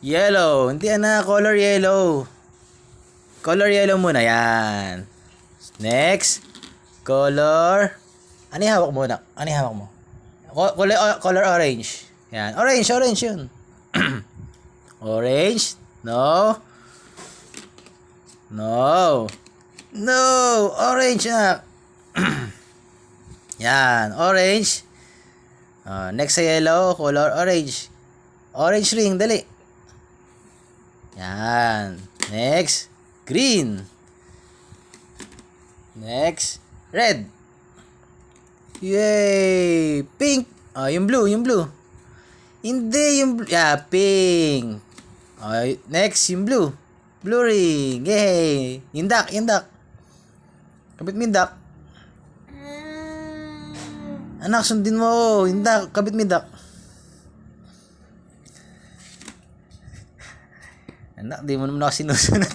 Yellow. Hindi na, color yellow. Color yellow muna, yan. Next. Color. Ano yung hawak mo na? Ano yung hawak mo? Color orange. Yan. Orange yun. Orange. No. No. No. Orange na. Yan. Orange. Next sa yellow, color orange. Orange ring, dali. Yan. Next. Green. Next. Red. Yay! Pink. Yung blue. Hindi, yung blue. Yeah, pink. Next, yung blue. Blue ring. Yay! Yung duck. Kabit mo yung duck. Anak, sundin mo. Yung duck. Kabit mo yung duck. Anak, di mo naman ako sinusunod.